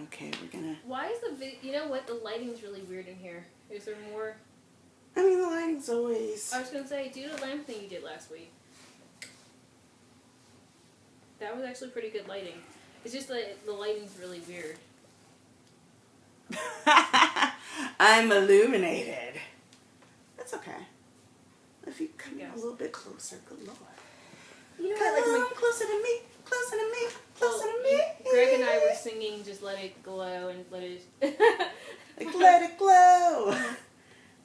Okay, we're gonna... Why is the you know what? The lighting's really weird in here. Is there more? I mean, the lighting's always... I was going to say, do the lamp thing you did last week. That was actually pretty good lighting. It's just that the lighting's really weird. I'm illuminated. That's okay. If you come a little bit closer, good lord. You know Come what? on, closer to me, closer to me, closer to me. Greg and I were singing "Just Let It Glow" and let it. Like, let it glow.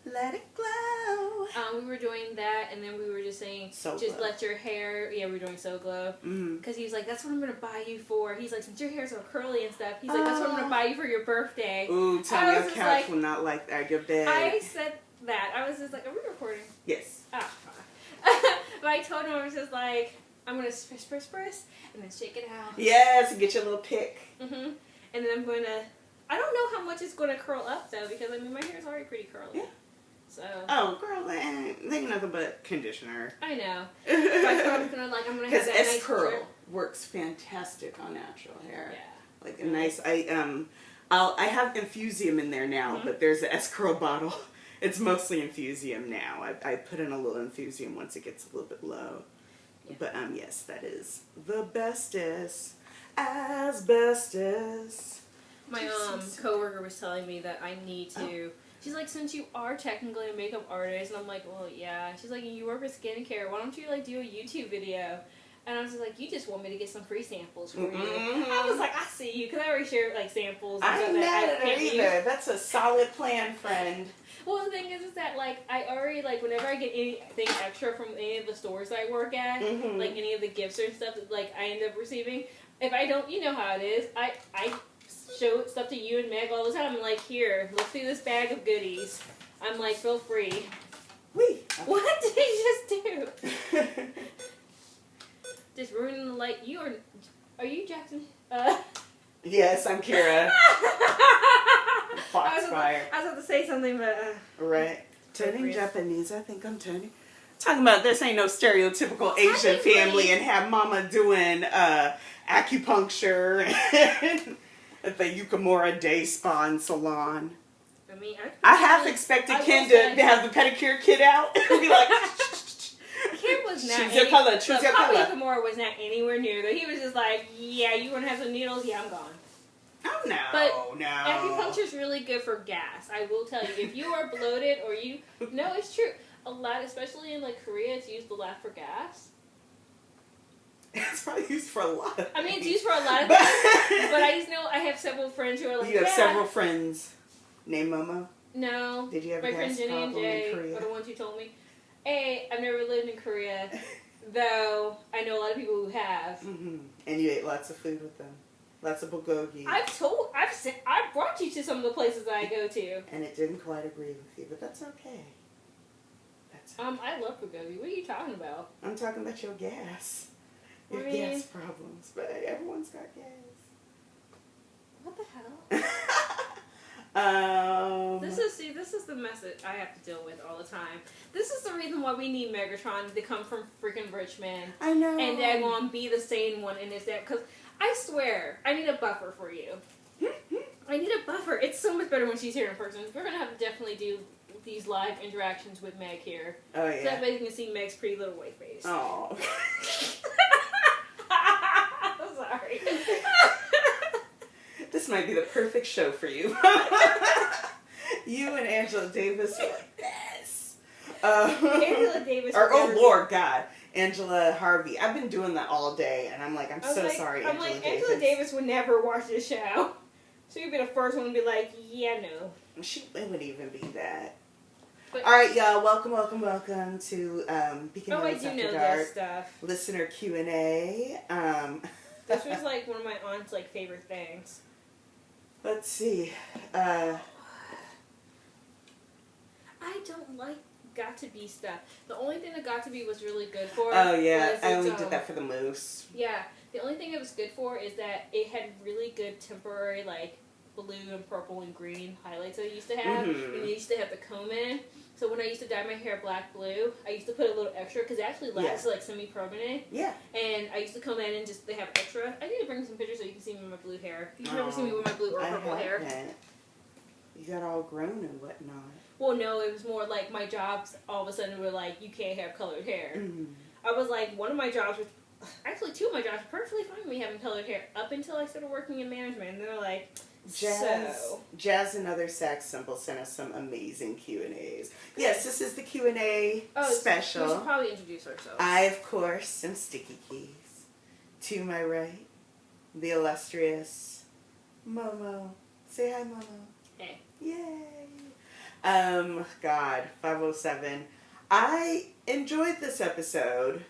Let it glow. We were doing that, and then we were just saying, So just glow. let your hair. Yeah, we were doing So Glow. Because he was like, that's what I'm gonna buy you for. He's like, since your hair's so curly and stuff, he's like, that's what I'm gonna buy you for your birthday. Ooh, tell me your couch will not like that. Your bed. I said that. I was just like, are we recording? Yes. Ah, fine. But I told him, I was just like, I'm gonna press, and then shake it out. Yes, and get your little pick. And then I'm gonna. I don't know how much it's gonna curl up though, because I mean my hair is already pretty curly. Yeah. So. Oh, girl, they ain't nothing but conditioner. I know. But I thought I was gonna I'm gonna have that Because nice curl works fantastic on natural hair. Yeah. Like a nice. I have Infusium in there now, but there's the S-Curl bottle. It's mostly Infusium now. I put in a little Infusium once it gets a little bit low. Yeah. But yes, that is the bestest, asbestos. My coworker was telling me that I need to. She's like, since you are technically a makeup artist, and I'm like, well, yeah. She's like, you work with skincare. Why don't you like do a YouTube video? And I was just like, you just want me to get some free samples for you. I was like, I see you, because I already shared like samples. I ain't mad at her either. That's a solid plan, friend. Well, the thing is that like I already like whenever I get anything extra from any of the stores that I work at, like any of the gifts or stuff that like I end up receiving, if I don't, you know how it is, I show stuff to you and Meg all the time. I'm like, here, look through this bag of goodies. I'm like, feel free. Wait. What did he just do? Just ruining the light. Are you Jackson? Yes, I'm Kira. Foxfire. I was about to say something, but right. Turning Japanese, I think I'm turning. Talking about this ain't no stereotypical Asian family and have mama doing acupuncture at the Yukamura Day Spa and Salon. I mean, I half expected Ken to have the pedicure kit out and be like, Ken was not. Choose your color. Choose your color. Yukamura was not anywhere near that. He was just like, yeah, you want to have some needles? Yeah, I'm gone. Oh no, but no. Acupuncture is really good for gas. I will tell you, if you are bloated or no, it's true. A lot, especially in like Korea, it's used a lot for gas. It's probably used for a lot of things. I mean, it's used for a lot of things. But I just know I have several friends who are like, you have several friends named Momo? No. Did you have my a friends gas Jenny and problem in Jay Korea? are the ones who told me. Hey, I've never lived in Korea, though I know a lot of people who have. And you ate lots of food with them. Lots of bulgogi. I've brought you to some of the places that I go to. And it didn't quite agree with you, but that's okay. I love bulgogi. What are you talking about? I'm talking about your gas. Your gas problems. But everyone's got gas. What the hell? This is the message I have to deal with all the time. This is the reason why we need Megatron to come from freaking Richmond. I know. And they're going to be the sane one in this day. Because I swear, I need a buffer for you. I need a buffer. It's so much better when she's here in person. We're going to have to definitely do these live interactions with Meg here. Oh, yeah. So that way you can see Meg's pretty little white face. Oh. I'm sorry. This might be the perfect show for you. You and Angela Davis are like this. Angela Davis. Oh, Lord God. Angela Harvey. I've been doing that all day, and I'm like, I'm so sorry, Angela Davis. Angela Davis would never watch this show. So you'd be the first one to be like, yeah, no. It wouldn't even be that. But, all right, y'all. Welcome to Beacon I Notes do After know Dark. this stuff. Listener Q&A. This was like one of my aunt's like favorite things. Let's see. I don't like Got To Be stuff. The only thing that Got To Be was really good for. Oh yeah, I only did that for the moose. Yeah, the only thing it was good for is that it had really good temporary like blue and purple and green highlights I used to have, and I used to have the comb in. So when I used to dye my hair black blue, I used to put a little extra because it actually lasts like semi-permanent. Yeah. And I used to come in and just they have extra. I need to bring some pictures so you can see me with my blue hair. You've never seen me with my blue or purple hair. You got all grown and whatnot. Well, no, it was more like my jobs all of a sudden were like, you can't have colored hair. I was like, one of my jobs was, actually two of my jobs were perfectly fine with me having colored hair up until I started working in management. And they're like, Jazz and other sax symbols sent us some amazing Q&As. Yes, this is the Q&A special. We should probably introduce ourselves. I, of course, am Sticky Keys. To my right, the illustrious Momo. Say hi, Momo. Hey. Yay. God, 507. I enjoyed this episode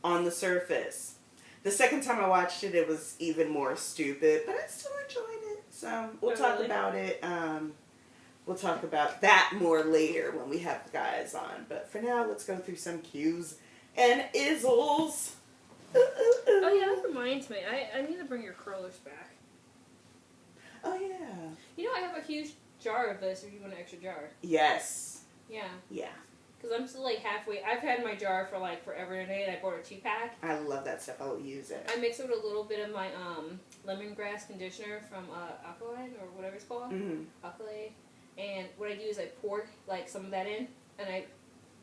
on the surface. The second time I watched it, it was even more stupid, but I still enjoyed it. So we'll talk about it. We'll talk about that more later when we have the guys on. But for now, let's go through some Q's and Izzles. Oh yeah, that reminds me. I need to bring your curlers back. Oh yeah. You know, I have a huge jar of this if you want an extra jar. Yes. Yeah. Yeah. Because I'm still like halfway. I've had my jar for like forever and a day, and I bought a 2-pack. I love that stuff. I will use it. I mix it with a little bit of my lemongrass conditioner from Alphalfa or whatever it's called. Alphalfa. And what I do is I pour like some of that in, and I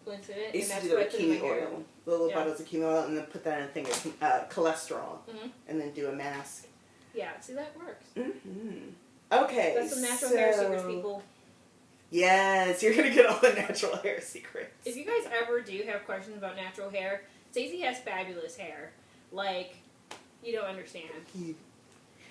blend it in, and that's what I put in my hair. The little bottles of canola oil, and then put that in a thing of cholesterol, and then do a mask. Yeah, see, that works. Okay, that's some natural hair secrets, people. Yes, you're going to get all the natural hair secrets. If you guys ever do have questions about natural hair, Stacey has fabulous hair. Like, you don't understand.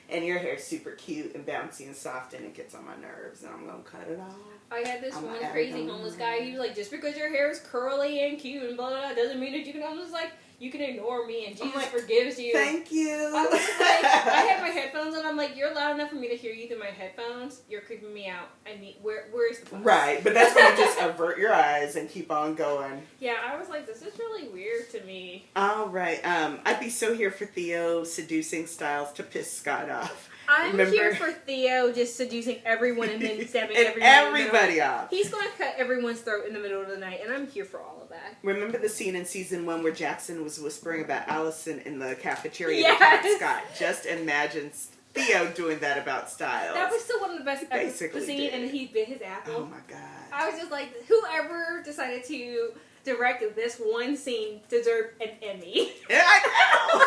And your hair's super cute and bouncy and soft, and it gets on my nerves, and I'm going to cut it off. I had this one crazy homeless guy. He was like, just because your hair is curly and cute and blah, blah, blah, doesn't mean that you can almost like, you can ignore me and Jesus forgives you. Thank you. I was like, I had my headphones on. I'm like, you're loud enough for me to hear you through my headphones. You're creeping me out. I mean, where's the phone? Right, but that's when you just avert your eyes and keep on going. Yeah, I was like, this is really weird to me. All right. I'd be so here for Theo seducing Stiles to piss Scott off. I'm here for Theo just seducing everyone and then stabbing everybody off. He's going to cut everyone's throat in the middle of the night, and I'm here for all of that. Remember the scene in season 1 where Jackson was whispering about Allison in the cafeteria to Scott? Just imagine Theo doing that about Stiles. That was still one of the best episodes. The scene, and he bit his apple. Oh my God. I was just like, whoever decided to direct this one scene deserved an Emmy. I know!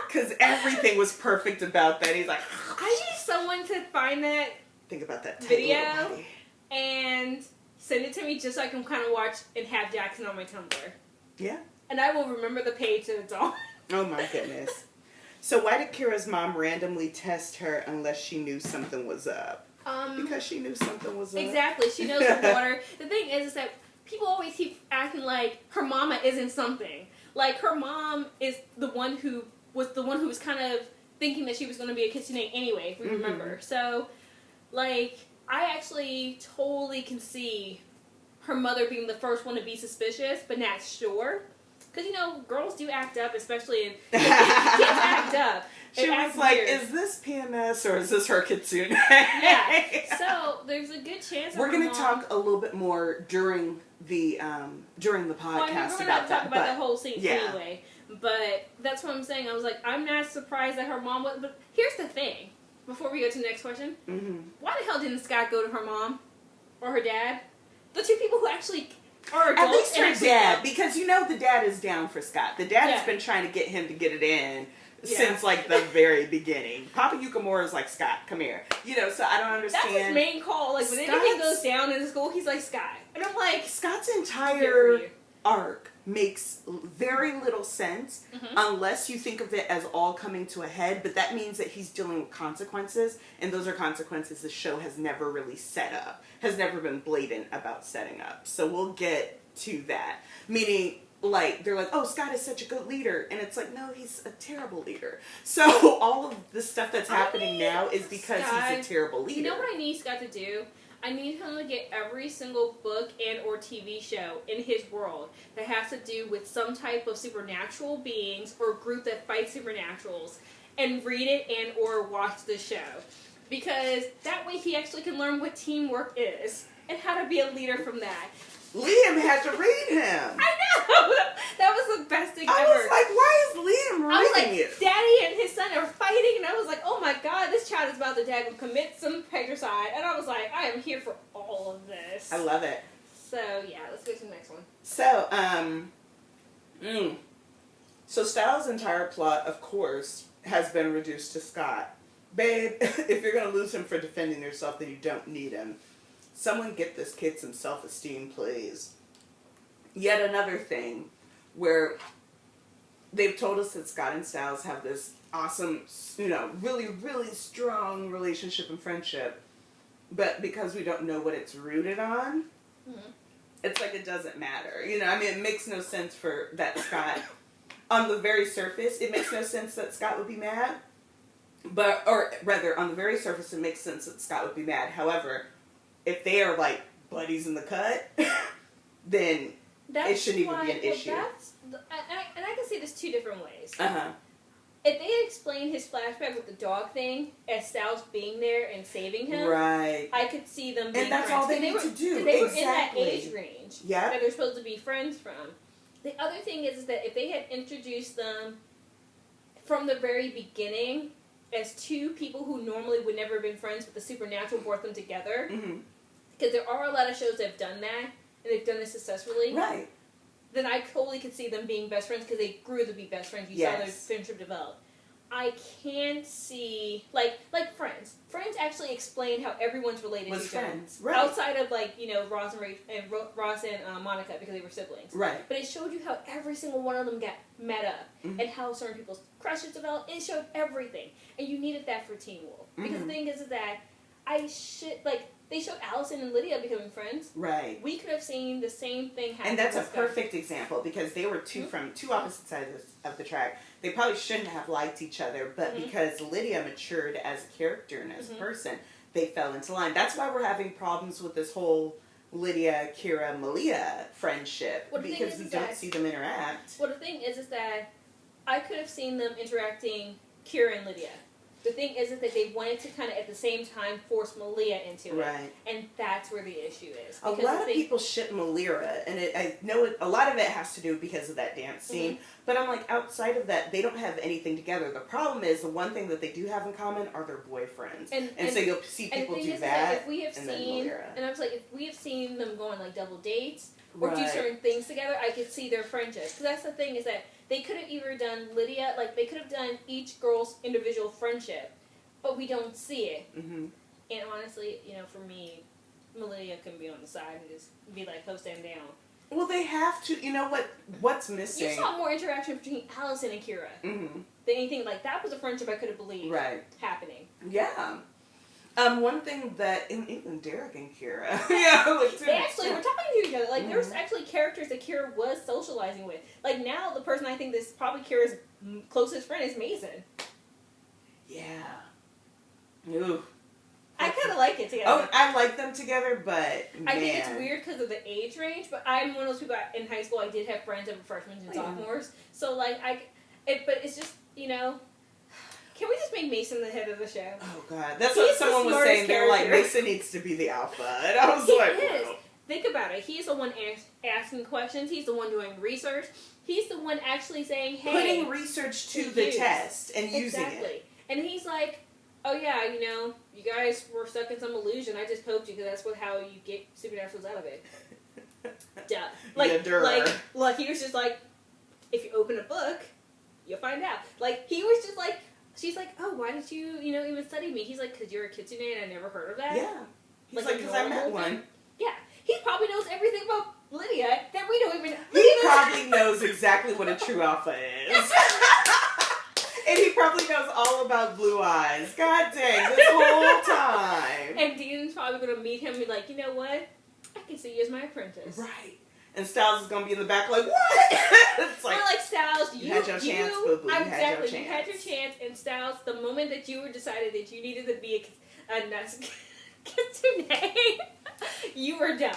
Because everything was perfect about that. He's like, I need someone to find that think about that video and send it to me just so I can kind of watch and have Jackson on my Tumblr. Yeah. And I will remember the page to the dawn. Oh my goodness. So why did Kira's mom randomly test her unless she knew something was up? Because she knew something was up. Exactly. She knows her daughter. The thing is that people always keep acting like her mama isn't something. Like her mom is the one who was kind of thinking that she was going to be a KitchenAid anyway, if we remember. So, like, I actually totally can see her mother being the first one to be suspicious, but not sure. Because, you know, girls do act up, especially in... kids act up. She was like, is this PMS or is this her kitsune? Yeah. So, there's a good chance we're going to talk a little bit more during the podcast about that. Talk about the whole scene anyway. But that's what I'm saying. I was like, I'm not surprised that her mom was... But here's the thing. Before we go to the next question. Why the hell didn't Scott go to her mom? Or her dad? The two people who actually are adults. At least her dad. Because you know the dad is down for Scott. The dad has been trying to get him to get it in since like the very beginning. Papa Yukamura is like, Scott, come here. You know, so I don't understand. That's his main call. Like when anything goes down in the school, he's like, Scott. And I'm like... Scott's entire arc makes very little sense unless you think of it as all coming to a head, but that means that he's dealing with consequences, and those are consequences the show has never really set up, has never been blatant about setting up. So we'll get to that. Meaning, like, they're like, oh, Scott is such a good leader, and it's like, no, he's a terrible leader. So all of the stuff that's happening now is because he's a terrible leader. You know what I need Scott to do? I need him to get every single book and or TV show in his world that has to do with some type of supernatural beings or group that fights supernaturals and read it and or watch the show. because that way he actually can learn what teamwork is and how to be a leader from that. Liam had to read him. I know! That was the best thing ever. I was like, why is Liam reading I was like, it? Daddy and his son are fighting, and I was like, oh my god, this child is about to commit some patricide. And I was like, I am here for all of this. I love it. So, yeah, let's go to the next one. So, So Stiles' entire plot, of course, has been reduced to Scott. Babe, if you're going to lose him for defending yourself, then you don't need him. Someone get this kid some self-esteem, please. Yet another thing where they've told us that Scott and Stiles have this awesome, really, really strong relationship and friendship. But because we don't know what it's rooted on, it's like it doesn't matter. It makes no sense for that Scott, on the very surface, it makes no sense that Scott would be mad. Or rather, on the very surface, it makes sense that Scott would be mad. However, if they are like buddies in the cut, then it shouldn't even be an issue. And I can see this two different ways. Uh-huh. If they had explained his flashback with the dog thing as Stiles being there and saving him, right, I could see them being and that's friends. all they need to do. They were in that age range that they're supposed to be friends from. The other thing is that if they had introduced them from the very beginning as two people who normally would never have been friends, but the supernatural brought them together, because there are a lot of shows that have done that, and they've done it successfully. Right. Then I totally could see them being best friends because they grew to be best friends. You saw their friendship develop. I can't see like Friends. Friends actually explained how everyone's related to each other, right. outside of Ross and Monica because they were siblings. Right. But it showed you how every single one of them got met up and how certain people's crushes developed. It showed everything, and you needed that for Teen Wolf because the thing is that they showed Allison and Lydia becoming friends. Right. We could have seen the same thing happen. And that's a perfect example because they were from two opposite sides of the track. They probably shouldn't have liked each other, but because Lydia matured as a character and as a person, they fell into line. That's why we're having problems with this whole Lydia, Kira, Malia friendship because we don't see them interact. Well, the thing is that I could have seen them interacting, Kira and Lydia. The thing is that they wanted to kind of at the same time force Malia into it. Right. And that's where the issue is. A lot of people ship Malia, and I know a lot of it has to do because of that dance scene, but I'm like, outside of that, they don't have anything together. The problem is, the one thing that they do have in common are their boyfriends. And so you'll see people do that, if we have and I was like, if we have seen them go on like double dates, or do certain things together, I could see their friendship. Because that's the thing is that they could have either done Lydia, they could have done each girl's individual friendship, but we don't see it. And honestly, for me, Lydia can be on the side and just be like, ho, stand down. Well, they have to. You know what's missing? You saw more interaction between Allison and Kira than anything. That was a friendship I could have believed happening. Yeah. One thing that, even Derek and Kira, they actually were talking to each other. There's actually characters that Kira was socializing with. Now, the person I think that's probably Kira's closest friend is Mason. Yeah. Ooh. I kind of like it together. Oh, I like them together, but I think it's weird because of the age range. But I'm one of those people in high school. I did have friends that were freshmen and sophomores. So but it's just Can we just make Mason the head of the show? Oh God, that's what someone was saying. They're like, Mason needs to be the alpha, and I was like, is. Think about it. He's the one asking questions. He's the one doing research. He's the one actually saying, "Hey," putting research to the test and using it. And he's like, "Oh yeah, you guys were stuck in some illusion. I just poked you because that's how you get supernaturals out of it." Duh. Look, he was just like, if you open a book, you'll find out. He was just like. She's like, oh, why did you, even study me? He's like, because you're a kitsune and I never heard of that. Yeah. He's like, because I met one. Yeah. He probably knows everything about Lydia that we don't even know. He probably knows exactly what a true alpha is. And he probably knows all about blue eyes. God dang, this whole time. And Deaton's probably going to meet him and be like, you know what? I can see you as my apprentice. Right. And Stiles is going to be in the back like, what? It's like Stiles, you had your chance, boo-boo. You had your chance. You had your chance, and Stiles, the moment that you were decided that you needed to be a kitsune, you were done.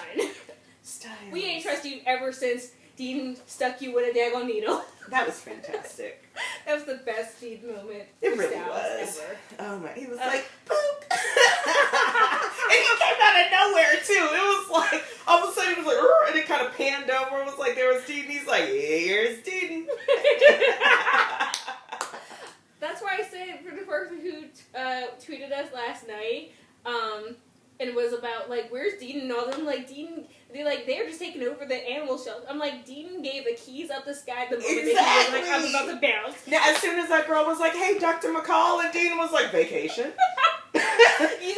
Stiles. We ain't trusted you ever since Deaton stuck you with a daggone needle. That was fantastic. That was the best Deaton moment. It really was. Ever. Oh my, he was like, poop. He's like, here's Deaton. That's why I said for the person who tweeted us last night, and it was about, like, where's Deaton and all them, like, Deaton, they're just taking over the animal shelter. I'm like, Deaton gave the keys up the sky the moment that he was like, I'm about to bounce. Now, as soon as that girl was like, hey, Dr. McCall, and Deaton was like, vacation. Vacation. He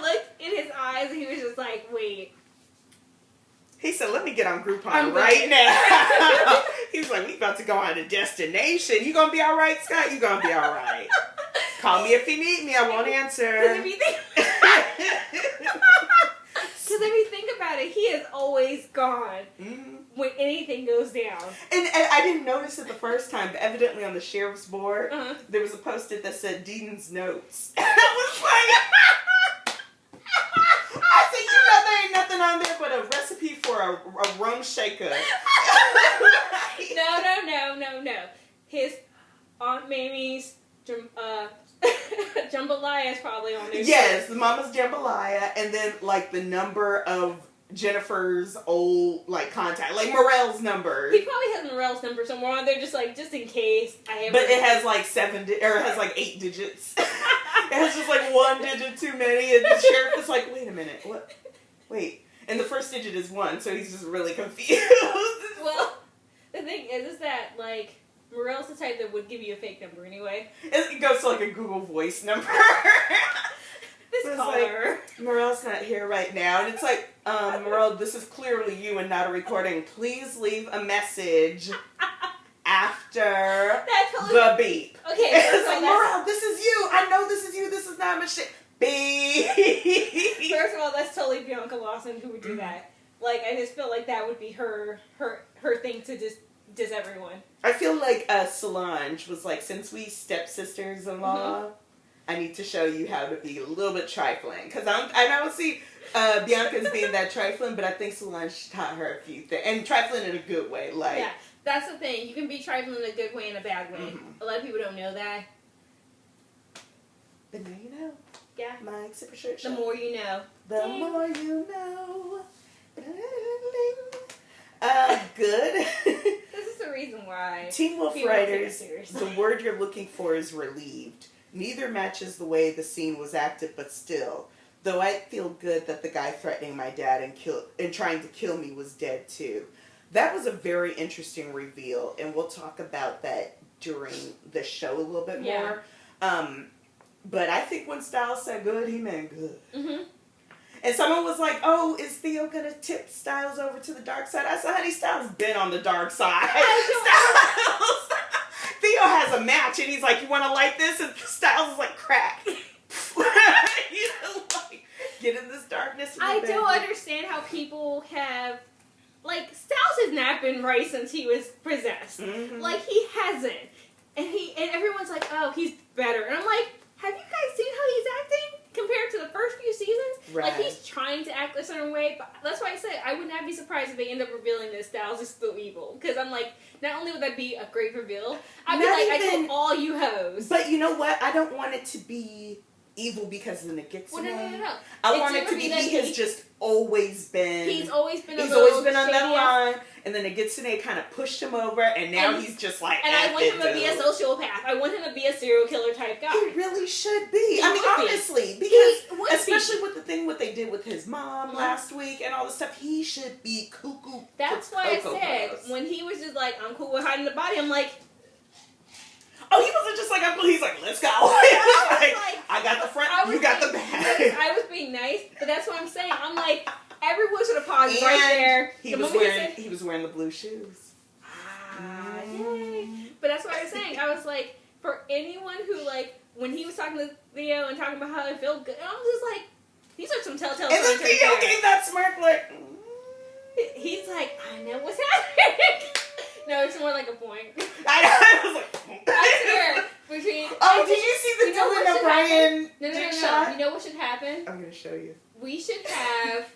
looked in his eyes and he was just like, wait. He said, let me get on Groupon right now. He was like, we about to go on a destination. You gonna be all right, Scott? You gonna be all right. Call me if you need me. I won't answer. Because if you think about it, he is always gone when anything goes down. And I didn't notice it the first time, but evidently on the sheriff's board, there was a post-it that said Deaton's notes. And I was like, I said, you know there ain't nothing on there but a recipe for a rum shaker. No. His Aunt Mamie's jambalaya is probably on there. Yes, the mama's jambalaya, and then like the number of Jennifer's old contact, like Morel's number. He probably has Morel's number somewhere on there, just in case I have. But it has like 8 digits. It has just like 1 digit too many, and the sheriff is like, wait a minute, what? Wait, and the first digit is 1, so he's just really confused. Well, the thing is that like. Morel's the type that would give you a fake number anyway. It goes to like a Google Voice number. This caller. Like, Morel's not here right now. And it's like, Morel, this is clearly you and not a recording. Please leave a message after the beep. Okay. It's like, Morel, this is you. I know this is you. This is not my shit. Beep. First of all, that's totally Bianca Lawson who would do that. Like, I just feel like that would be her thing to just diss everyone. I feel like Solange was like, since we stepsisters-in-law, I need to show you how to be a little bit trifling. Because I don't see Bianca as being that trifling, but I think Solange taught her a few things. And trifling in a good way. Like, yeah, that's the thing. You can be trifling in a good way and a bad way. A lot of people don't know that. But now you know. Yeah. Mike Zipper Shirt Show. The more you know. The more you know. Good. This is the reason why. Teen Wolf writers, the word you're looking for is relieved. Neither matches the way the scene was acted, but still. Though I feel good that the guy threatening my dad and trying to kill me was dead too. That was a very interesting reveal, and we'll talk about that during the show a little bit more. But I think when Stiles said good, he meant good. Mm-hmm. And someone was like, oh, is Theo going to tip Stiles over to the dark side? I said, honey, Stiles been on the dark side. Stiles. Theo has a match, and he's like, you want to light this? And Stiles is like, crack. Get in this darkness. I don't understand how people have, like, Stiles has not been right since he was possessed. Mm-hmm. Like, he hasn't. And everyone's like, oh, he's better. And I'm like, have you guys seen how he's acting compared to the first few seasons? Right. Like, he's trying to act a certain way, but that's why I said I would not be surprised if they end up revealing that Stiles is still evil. Because I'm like, not only would that be a great reveal, I'd be like, I told all you hoes. But you know what? I don't want it to be evil because then it gets no. I want it to be he has just always been. He's always been on that line, and then it gets to kind of pushed him over, and now he's just like. And I want him to be a sociopath. I want him to be a serial killer type guy. He really should be. I mean, honestly, because especially with the thing what they did with his mom last week and all the stuff, he should be cuckoo. That's why I said when he was just like, I'm cool with hiding the body. I'm like. Oh, he wasn't just like, he's like, let's go. I got the front, you got the back. I was being nice, but that's what I'm saying. I'm like, everyone should have paused right there. He was wearing the blue shoes. Yay. But that's what I was saying. I was like, for anyone who, like, when he was talking to Theo and talking about how it felt good, I'm just like, these are some telltale signs. And then Theo gave that smirk like, He's like, I know what's happening. No, it's more like a point. I was like, I swear. Between. Oh, did you see the Dylan O'Brien dick shot? You know what should happen? I'm gonna show you. We should have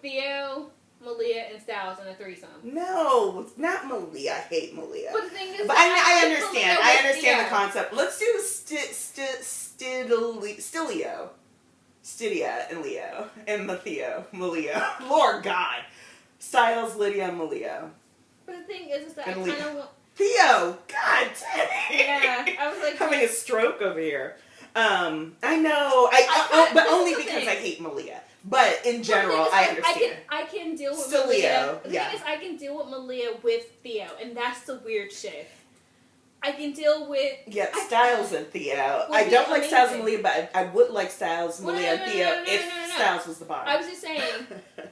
Theo, Malia, and Stiles in a threesome. No, it's not Malia. I hate Malia. But the thing is, but I understand. I understand the concept. Let's do Stilio and Leo and Malia. Lord God. Stiles, Lydia, and Malia. But the thing is that I And kind of want... Theo! God dang! Yeah, I was like... Having a stroke over here. I know. But only because I hate Malia. But in general, I understand. I can deal with Still Malia. Leo, The thing is, I can deal with Malia with Theo, and that's the weird shit. I can deal with... Yeah, Stiles and Theo. I don't like Stiles and Malia, but I would like Stiles, Malia, and Theo if Stiles was the bottom. I was just saying,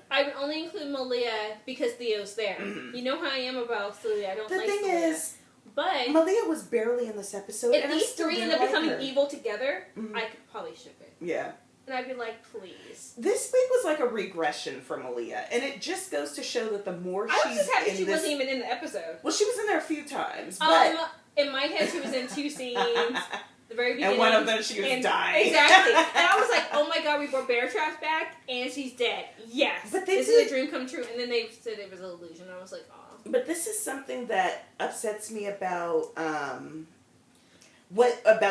I would only include Malia because Theo's there. Mm-hmm. You know how I am about Celia. I don't like Celia. The thing is, but Malia was barely in this episode, if and these I still three didn't end up like becoming her. evil together, I could probably ship it. Yeah. And I'd be like, please. This week was like a regression for Malia, and it just goes to show that the more I was just happy in she this... wasn't even in the episode. Well, she was in there a few times, but... In my head, she was in 2 scenes. The very beginning. And one of them, she was dying. Exactly. And I was like, oh my god, we brought Bear Traps back, and she's dead. Yes. But this is a dream come true. And then they said it was an illusion. I was like, aw. But this is something that upsets me about,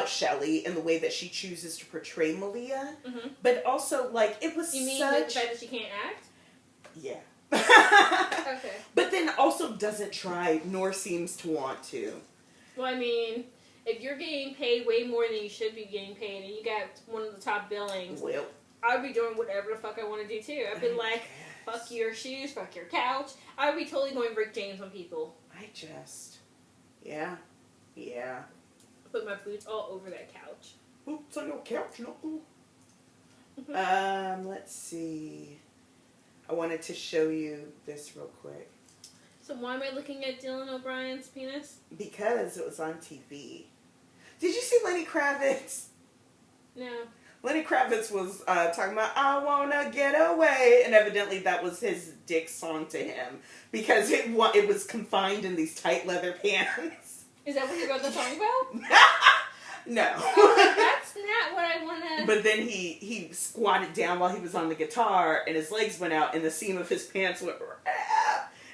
Shelley and the way that she chooses to portray Malia. Mm-hmm. But also, like, it was You mean the fact that she can't act? Yeah. Okay. But then also doesn't try, nor seems to want to. Well, I mean, if you're getting paid way more than you should be getting paid, and you got one of the top billings, well, I'd be doing whatever the fuck I want to do too. I'd be like, fuck your shoes, fuck your couch. I would be totally going Rick James on people. Yeah. Put my boots all over that couch. Oops, on your couch, no. Let's see. I wanted to show you this real quick. So why am I looking at Dylan O'Brien's penis? Because it was on TV. Did you see Lenny Kravitz? No. Lenny Kravitz was talking about, I wanna get away, and evidently that was his dick song to him, because it was confined in these tight leather pants. Is that what you wrote the song about? No. That's not what I wanna... But then he squatted down while he was on the guitar, and his legs went out, and the seam of his pants went,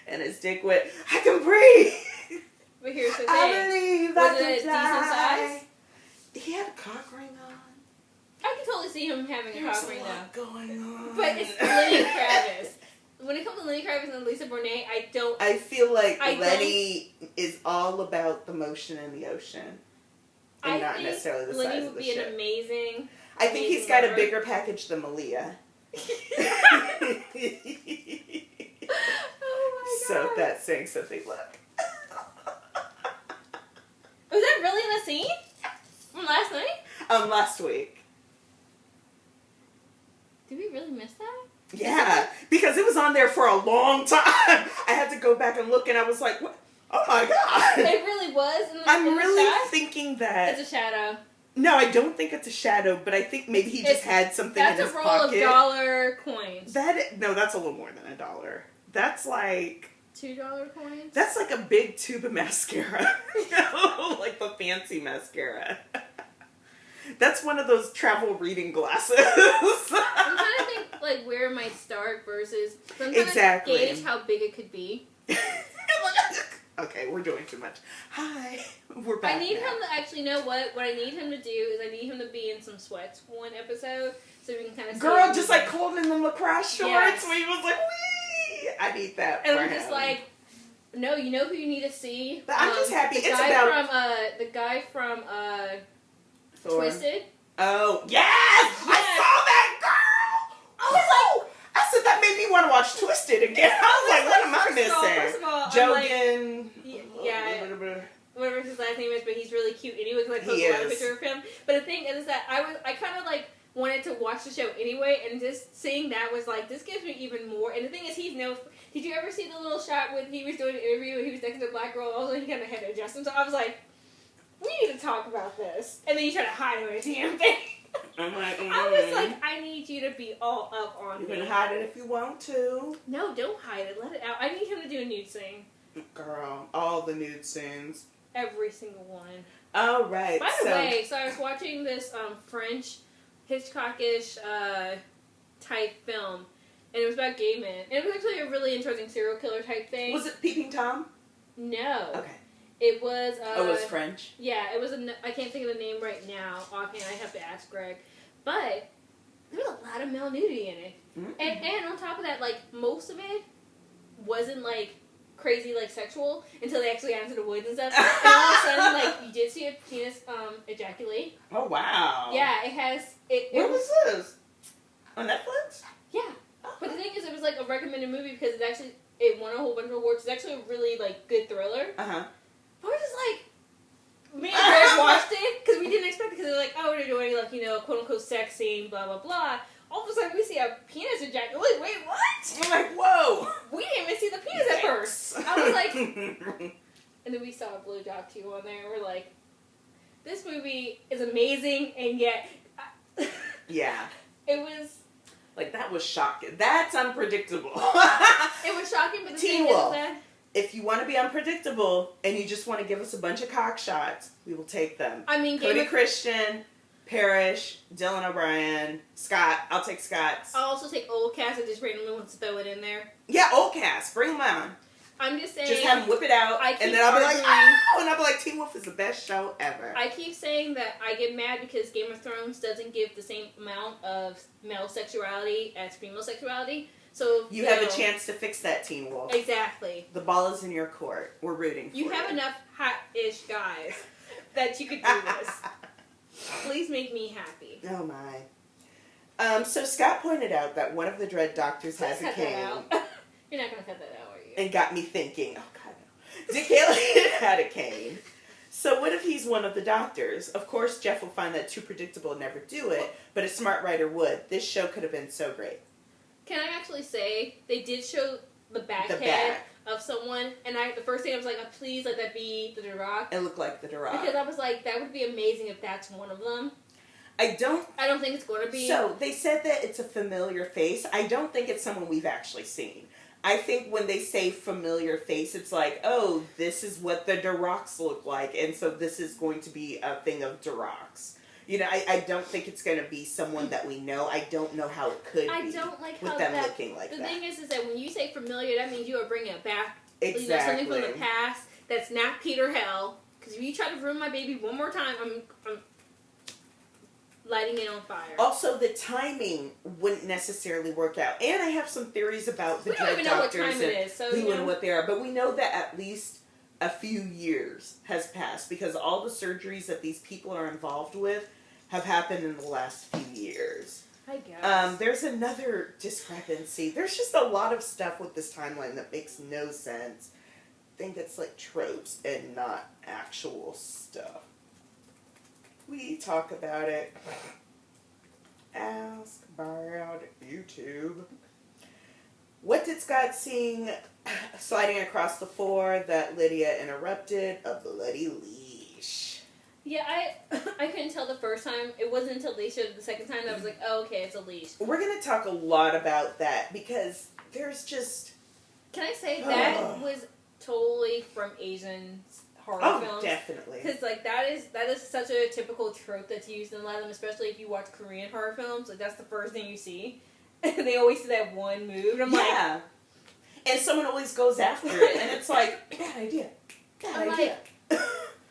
and his dick went, I can breathe! But here's the thing. I believe I was it a decent size? He had a cock ring on. I can totally see him having a cock ring though. Going on. But it's Lenny Kravitz. When it comes to Lenny Kravitz and Lisa Bonet, I feel like Lenny is all about the motion in the ocean. And not necessarily the size of the ship. Lenny would be an amazing... I think he's got a bigger package than Malia. Oh my god. So that's saying something. Look. Was that really in the scene? From last night? Last week. Did we really miss that? Yeah, because it was on there for a long time. I had to go back and look, and I was like, what? Oh my god. It really was? I'm really thinking that... It's a shadow. No, I don't think it's a shadow, but I think maybe he just had something in his pocket. That's a roll of dollar coins. No, that's a little more than $1. That's like... $2 coins? That's like a big tube of mascara. Like the fancy mascara. That's one of those travel reading glasses. I'm trying to think, like, where it might start versus... So I'm trying to gauge how big it could be. Okay, we're doing too much. Hi, we're back. I need him to actually know what I need him to do is I need him to be in some sweats one episode so we can kind of see. Girl, just like Colton in the lacrosse shorts yes. where he was like, wee! I need that. And for I'm him. just like, no, you know who you need to see? But I'm just happy the it's guy about the guy from Thor. Twisted. Oh yes! I saw that girl. I was like, I said that made me want to watch Twisted again. I was like, what am I missing? First of all, Jogan. Yeah. Whatever his last name is, but he's really cute, and he was like post a lot of picture of him. But the thing is that I kind of like wanted to watch the show anyway, and just seeing that was like, this gives me even more. And the thing is, did you ever see the little shot when he was doing an interview and he was next to a black girl? Also, he kind of had to adjust himself. I was like, we need to talk about this. And then you try to hide him in a damn thing. I'm like, I was like, I need you to be all up on me. You can hide it if you want to. No, don't hide it. Let it out. I need him to do a nude scene. Girl, all the nude scenes. Every single one. Oh, right. By the way, so I was watching this French Hitchcockish type film, and it was about gay men. And it was actually a really interesting serial killer type thing. Was it Peeping Tom? No. Okay. It was... it was French? Yeah, it was... I can't think of the name right now. Offhand, I have to ask Greg. But there was a lot of male nudity in it. Mm-hmm. And on top of that, like, most of it wasn't like crazy like sexual until they actually got into the woods and stuff. And all of a sudden, like, you did see a penis ejaculate. Oh wow. Yeah, it has. Where was this? On Netflix? Yeah. Oh. But the thing is, it was like a recommended movie because it won a whole bunch of awards. It's actually a really like good thriller. Uh-huh. But we're just like, me and Greg watched it because we didn't expect it because they're like, oh, they're doing like, you know, quote unquote sex scene, blah blah blah. All of a sudden we see a penis ejaculate. Wait, what? I'm like, whoa. We didn't even see the penis at first. I was like, and then we saw a blowjob too on there. And we're like, this movie is amazing, and yet, yeah, it was. Like, that was shocking. That's unpredictable. It was shocking, but the Teen thing is Wolf. that If you want to be unpredictable and you just want to give us a bunch of cock shots, we will take them. I mean, Cody Christian, Parrish, Dylan O'Brien, Scott. I'll take Scott's. I'll also take old cast and just randomly want to throw it in there. Yeah, old cast. Bring them on. I'm just saying. Just have them whip it out, and then I'll be like, oh! And I'll be like, Teen Wolf is the best show ever. I keep saying that I get mad because Game of Thrones doesn't give the same amount of male sexuality as female sexuality. So you have a chance to fix that, Teen Wolf. Exactly. The ball is in your court. We're rooting for you. You have enough hot-ish guys that you could do this. Please make me happy. Oh my. So Scott pointed out that one of the Dread Doctors has a cane. You're not going to cut that out, are you? And got me thinking, oh God, no. Dick Haley had a cane. So what if he's one of the doctors? Of course, Jeff will find that too predictable and never do it, but a smart writer would. This show could have been so great. Can I actually say, they did show the back head of someone, and the first thing I was like, oh, please let that be the Duroc. It looked like the Duroc. Because I was like, that would be amazing if that's one of them. I don't think it's going to be. So, they said that it's a familiar face. I don't think it's someone we've actually seen. I think when they say familiar face, it's like, oh, this is what the Durocs look like, and so this is going to be a thing of Durocs. You know, I don't think it's going to be someone that we know. I don't know how it could be. I don't like with how them that, looking like the that. thing is that when you say familiar, that means you are bringing it back. Exactly. You know, something from the past that's not Peter Hell. Because if you try to ruin my baby one more time, I'm lighting it on fire. Also, the timing wouldn't necessarily work out. And I have some theories about the Dread Doctors and what they are. But we know that at least a few years has passed because all the surgeries that these people are involved with have happened in the last few years. I guess. There's another discrepancy. There's just a lot of stuff with this timeline that makes no sense. I think it's like tropes and not actual stuff. We talk about it. Ask about YouTube. What did Scott sing sliding across the floor that Lydia interrupted? A bloody leash. Yeah, I couldn't tell the first time. It wasn't until they showed it the second time that I was like, oh, okay, it's a leash. We're going to talk a lot about that because there's just... Can I say that was totally from Asian horror films? Oh, definitely. Because like that is such a typical trope that's used in a lot of them, especially if you watch Korean horror films. Like that's the first thing you see. They always do that one move. And I'm like, and someone always goes after it, and it's like, bad idea.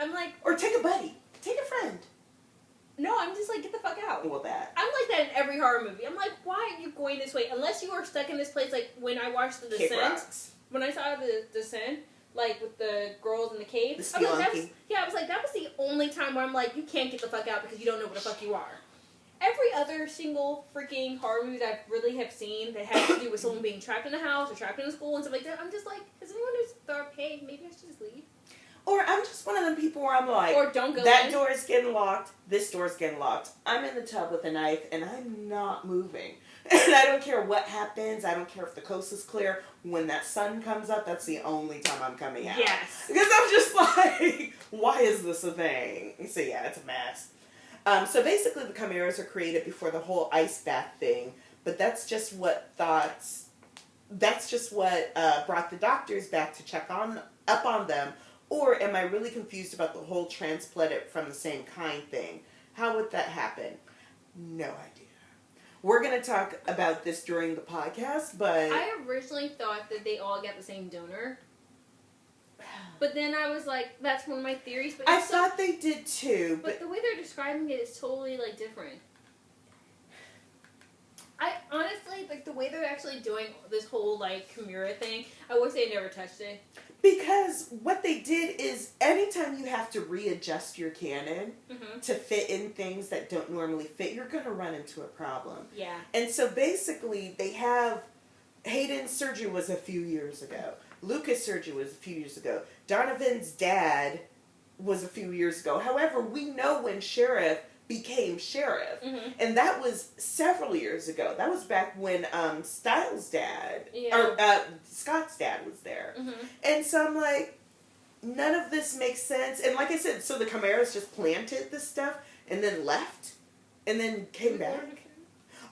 I'm like, or take a buddy, take a friend. No, I'm just like, get the fuck out. Well, that. I'm like that in every horror movie. I'm like, why are you going this way? Unless you are stuck in this place, like when I watched The Descent. When I saw The Descent, like with the girls in the cave. The I was like, that was the only time where I'm like, you can't get the fuck out because you don't know where the fuck you are. Every other single freaking horror movie that I really have seen that has to do with someone being trapped in a house or trapped in a school and stuff like that, I'm just like, has anyone who's thought, hey, maybe I should just leave? Or I'm just one of them people where I'm like, or don't go that in. door is getting locked, this door's getting locked. I'm in the tub with a knife and I'm not moving. And I don't care what happens. I don't care if the coast is clear. When that sun comes up, that's the only time I'm coming out. Yes. Because I'm just like, why is this a thing? So yeah, it's a mess. So basically the chimeras are created before the whole ice bath thing. But that's just what brought the doctors back to check up on them. Or am I really confused about the whole transplanted from the same kind thing? How would that happen? No idea. We're going to talk about this during the podcast, but... I originally thought that they all got the same donor. But then I was like, that's one of my theories. But I thought they did too. But the way they're describing it is totally, like, different. I honestly, like, the way they're actually doing this whole, like, Chimera thing, I would say I never touched it. Because what they did is, anytime you have to readjust your canon to fit in things that don't normally fit, you're going to run into a problem. Yeah. And so basically, they have, Hayden's surgery was a few years ago. Lucas' surgery was a few years ago. Donovan's dad was a few years ago. However, we know when Sheriff became Sheriff. And that was several years ago. That was back when Stiles' dad, or Scott's dad was there. And so I'm like, none of this makes sense. And like I said, so the Chimeras just planted this stuff and then left and then came back.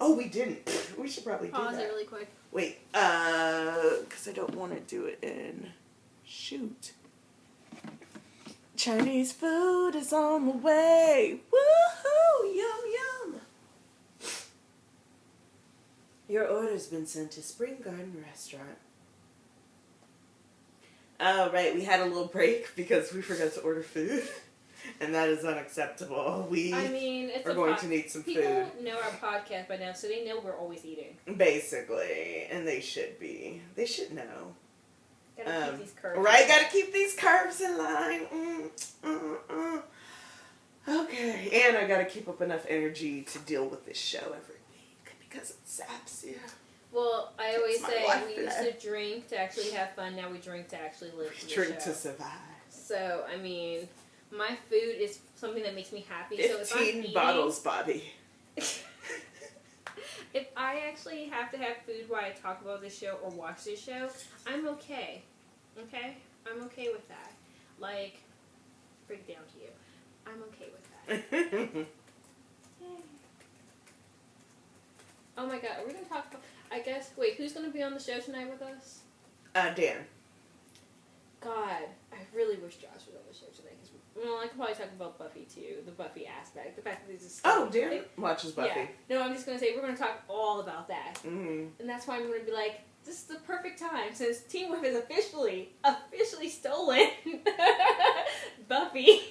Oh, we didn't. We should probably do that. Pause it really quick. Wait, because I don't want to do it in... Shoot. Chinese food is on the way. Woohoo! Yum, yum. Your order's been sent to Spring Garden Restaurant. Oh, right. We had a little break because we forgot to order food. And that is unacceptable. Are going to need some food. People know our podcast by now, so they know we're always eating. Basically. And they should be. They should know. Gotta keep these curves. Right, gotta keep these curves in line. Okay, and I gotta keep up enough energy to deal with this show every week because it saps you. Well, I always say we used to drink to actually have fun. Now we drink to actually live. Drink to survive. So, I mean, my food is something that makes me happy. 15 so if I'm eating, bottles, Bobby. If I actually have to have food while I talk about this show or watch this show, I'm okay. Okay? I'm okay with that. Like, break it down to you. I'm okay with that. Oh my god, are we going to talk about... I guess... Wait, who's going to be on the show tonight with us? Dan. God, I really wish Josh was on the show today. Well, I could probably talk about Buffy, too. The Buffy aspect. The fact that there's a... Oh, Dan watches Buffy. Yeah. No, I'm just going to say we're going to talk all about that. And that's why I'm going to be like, this is the perfect time since Teen Wolf has officially stolen Buffy.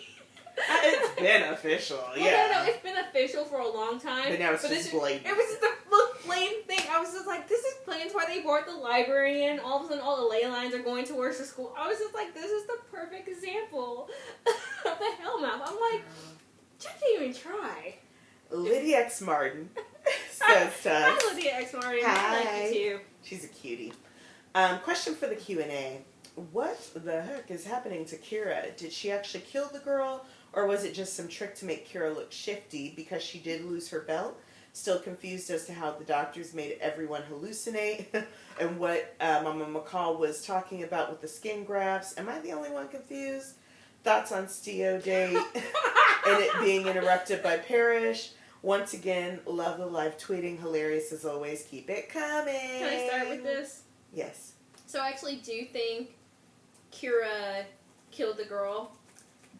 It's been official, Well, no, it's been official for a long time. But now it's just blatant. It was just the most blatant thing. I was just like, this explains why they brought the library in. All of a sudden, all the ley lines are going towards the school. I was just like, this is the perfect example of the Hellmouth. I'm like, Jeff didn't even try. Lydia X. Martin says to us. Hi, Lydia X. Martin. Hi. I like you too. She's a cutie. Question for the Q&A. What the heck is happening to Kira? Did she actually kill the girl? Or was it just some trick to make Kira look shifty because she did lose her belt? Still confused as to how the doctors made everyone hallucinate and what Mama McCall was talking about with the skin grafts. Am I the only one confused? Thoughts on STEO date and it being interrupted by Parrish. Once again, love the live tweeting. Hilarious as always. Keep it coming. Can I start with this? Yes. So I actually do think Kira killed the girl.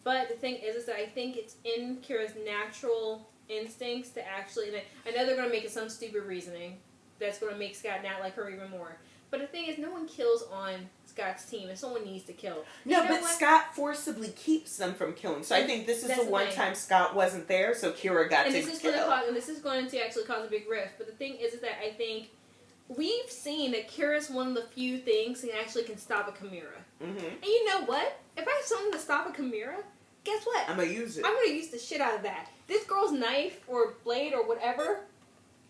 But the thing is that I think it's in Kira's natural instincts to actually... And I know they're going to make it some stupid reasoning that's going to make Scott not like her even more. But the thing is, no one kills on Scott's team if someone needs to kill. No, but Scott forcibly keeps them from killing. So I think this is the one time Scott wasn't there, so Kira got to kill. And this is going to actually cause a big rift. But the thing is that I think we've seen that Kira's one of the few things that actually can stop a Chimera. Mm-hmm. And you know what? If I have something to stop a Chimera, guess what? I'm going to use it. I'm going to use the shit out of that. This girl's knife or blade or whatever,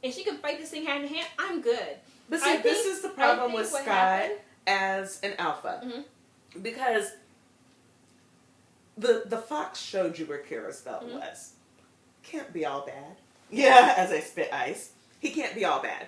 and she can fight this thing hand in hand, I'm good. But see, this is the problem with Scott as an alpha. Mm-hmm. Because the fox showed you where Kira's belt was. Can't be all bad. Yeah, as I spit ice. He can't be all bad.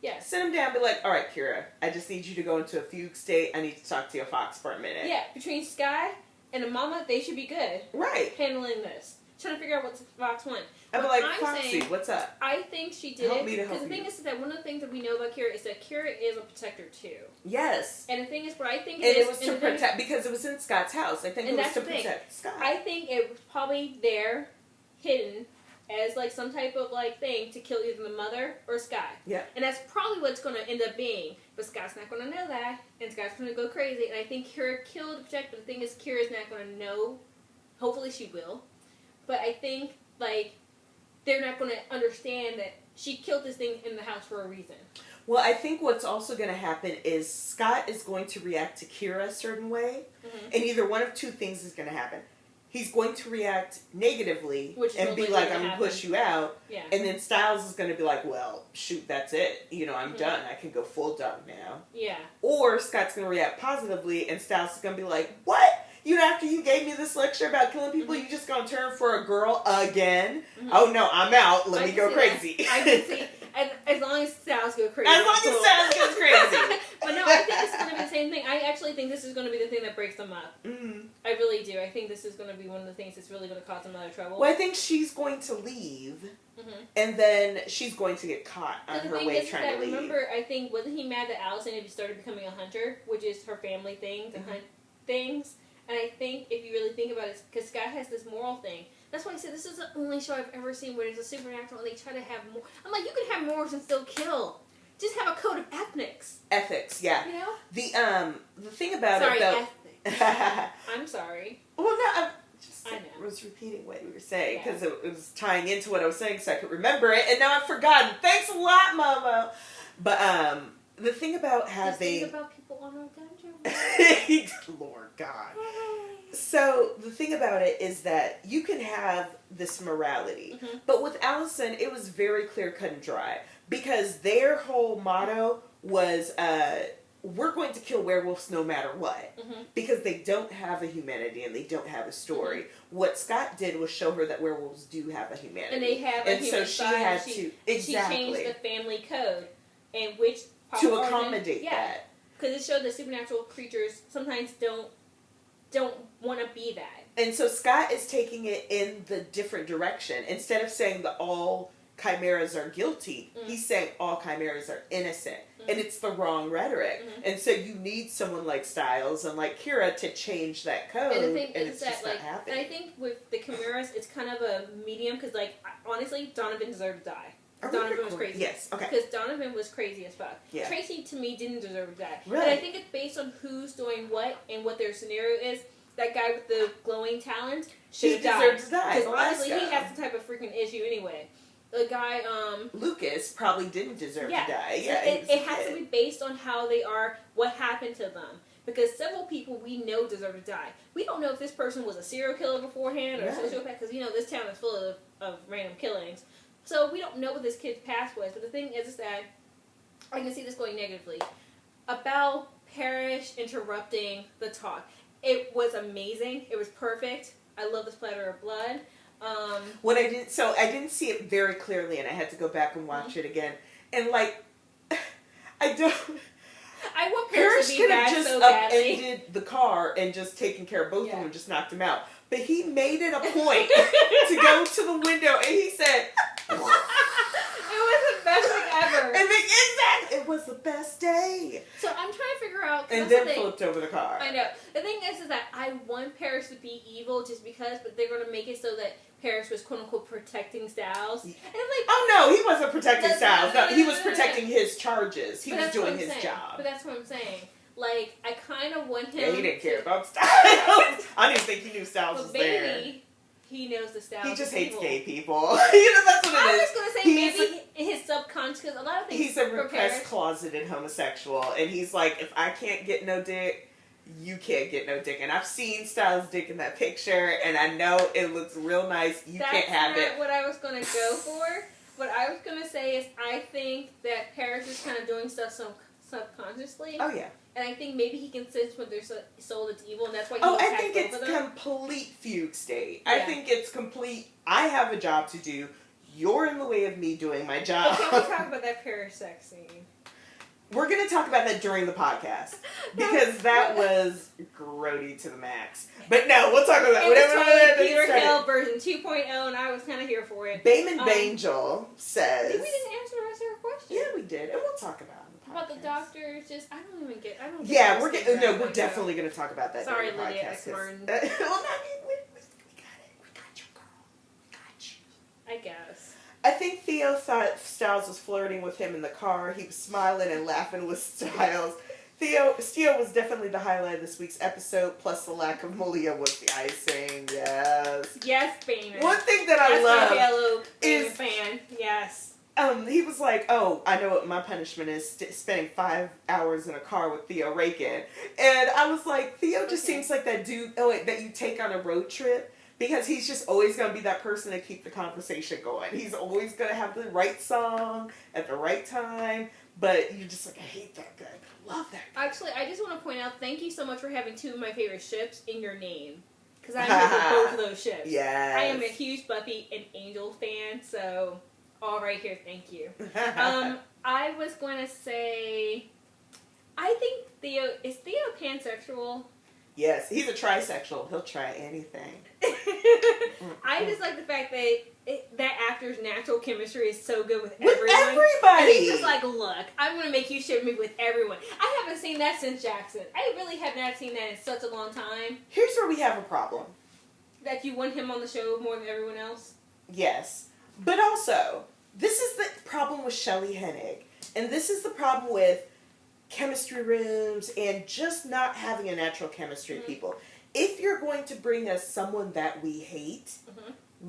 Yes. Sit him down and be like, all right, Kira, I just need you to go into a fugue state. I need to talk to your fox for a minute. Yeah, between Sky and the mama, they should be good. Right. Handling this. Trying to figure out what the fox wants. I'd be like, Foxy, what's up? I think she did help me to help because the thing is that one of the things that we know about Kira is that Kira is a protector too. Yes. And the thing is, what I think it was to protect, because it was in Scott's house. I think it was to protect Scott. I think it was probably there, hidden, as like some type of like thing to kill either the mother or Sky. Yeah. And that's probably what it's going to end up being. But Scott's not going to know that, and Scott's going to go crazy. And I think Kira killed the protector. But the thing is, Kira's not going to know. Hopefully she will. But I think, like, they're not going to understand that she killed this thing in the house for a reason. Well, I think what's also going to happen is Scott is going to react to Kira a certain way, and either one of two things is going to happen. He's going to react negatively and be like, I'm going to push you out. Yeah. And then Stiles is going to be like, well, shoot, that's it. You know, I'm done. I can go full dog now. Yeah. Or Scott's going to react positively and Stiles is going to be like, what? You know, after you gave me this lecture about killing people, you just going to turn for a girl again? Oh, no, I'm out. Let me go crazy. I can see. As long as Stiles go crazy. As long as Stiles goes crazy. But no, I think this is going to be the same thing. I actually think this is going to be the thing that breaks them up. Mm-hmm. I really do. I think this is going to be one of the things that's really going to cause them a lot of trouble. Well, I think she's going to leave, and then she's going to get caught on her way trying to leave. Remember, I think, wasn't he mad that Allison had started becoming a hunter, which is her family thing, to hunt things? And I think, if you really think about it, because Scott has this moral thing. That's why I said this is the only show I've ever seen where there's a supernatural and they try to have more. I'm like, you can have morals and still kill. Just have a code of ethics. Ethics, yeah. You know? The thing about it, though... ethics. I'm sorry. Well, no, I was repeating what you were saying, because it was tying into what I was saying so I could remember it, and now I've forgotten. Thanks a lot, Momo. But, the thing about having... Just think about people on our dungeon. Lord God. So, the thing about it is that you can have this morality. But with Allison, it was very clear, cut and dry. Because their whole motto was, we're going to kill werewolves no matter what. Because they don't have a humanity and they don't have a story. What Scott did was show her that werewolves do have a humanity. And they have a human so she had to... Exactly. She changed the family code. And which... To accommodate that. Because it showed that supernatural creatures sometimes don't want to be that. And so Scott is taking it in the different direction. Instead of saying that all chimeras are guilty, he's saying all chimeras are innocent. And it's the wrong rhetoric. And so you need someone like Stiles and like Kira to change that code. And the thing is that, like, and I think with the chimeras, it's kind of a medium, because, like, honestly, Donovan deserved to die. Donovan was crazy. Yes, okay. Because Donovan was crazy as fuck. Yeah. Tracy, to me, didn't deserve to die. Really? And I think it's based on who's doing what and what their scenario is. That guy with the glowing talent should have died. He deserves to die. Because honestly, he has some type of freaking issue anyway. The guy, Lucas probably didn't deserve to die. Yeah, it has to be based on how they are, what happened to them. Because several people we know deserve to die. We don't know if this person was a serial killer beforehand or a sociopath, because, you know, this town is full of random killings. So we don't know what this kid's past was. But the thing is that I can see this going negatively. About Parrish interrupting the talk. It was amazing. It was perfect. I love the splatter of blood. I didn't see it very clearly, and I had to go back and watch it again. And, like, I want Parrish to be back so badly. Upended the car and just taken care of both of them and just knocked them out. But he made it a point to go to the window, and he said... It was the best thing ever. And exactly, it was the best day. So I'm trying to figure out... And then flipped over the car. I know. The thing is that I want Parrish to be evil just because, but they're going to make it so that Parrish was quote-unquote protecting Stiles. And I'm like... Oh, no, he wasn't protecting Stiles. No, he was protecting his charges. He was doing his job. But that's what I'm saying. Like, I kind of want him... Yeah, he didn't care about Stiles. I didn't think he knew Stiles was there. He knows the Stiles. He just hates gay people. You know, that's what it is. I was going to say maybe in his subconscious, because a lot of things... He's a repressed, closeted homosexual, and he's like, if I can't get no dick, you can't get no dick. And I've seen Stiles' dick in that picture, and I know it looks real nice. You can't have it. That's not what I was going to go for. What I was going to say is I think that Parrish is kind of doing stuff subconsciously. Oh, yeah. And I think maybe he can sense when there's a soul that's evil, and that's why he I think it's complete fugue state. Yeah. I think it's complete, I have a job to do. You're in the way of me doing my job. But can we talk about that Parrish sex scene? We're going to talk about that during the podcast. Because that was grody to the max. But no, we'll talk about that. Whatever. Peter Hill version 2.0, and I was kind of here for it. Bayman Bangel says... We didn't answer the rest of her question. Yeah, we did. And we'll talk about it. About the doctors, I don't get. Yeah, we're definitely going to talk about that. Sorry, Lydia X. Martin. Well, I mean, we got it. We got you, girl. We got you. I guess. I think Theo thought Stiles was flirting with him in the car. He was smiling and laughing with Stiles. Steo was definitely the highlight of this week's episode, plus the lack of Malia was the icing. Yes. Yes, Bayman. One thing that I love is fan. Yes. he was like, oh, I know what my punishment is, spending 5 hours in a car with Theo Rakin. And I was like, Theo just seems like that dude that you take on a road trip, because he's just always going to be that person to keep the conversation going. He's always going to have the right song at the right time, but you're just like, I hate that guy, but I love that guy. Actually, I just want to point out, thank you so much for having 2 of my favorite ships in your name. Because I'm here for both of those ships. Yes. I am a huge Buffy and Angel fan, so all right here, thank you. I was going to say, I think is Theo pansexual? Yes, he's a trisexual. He'll try anything. I just like the fact that that actor's natural chemistry is so good with everybody. And he's just like, look, I'm going to make you ship me with everyone. I haven't seen that since Jackson. I really have not seen that in such a long time. Here's where we have a problem. That you want him on the show more than everyone else? Yes. But also, this is the problem with Shelley Hennig. And this is the problem with chemistry rooms and just not having a natural chemistry of people. If you're going to bring us someone that we hate,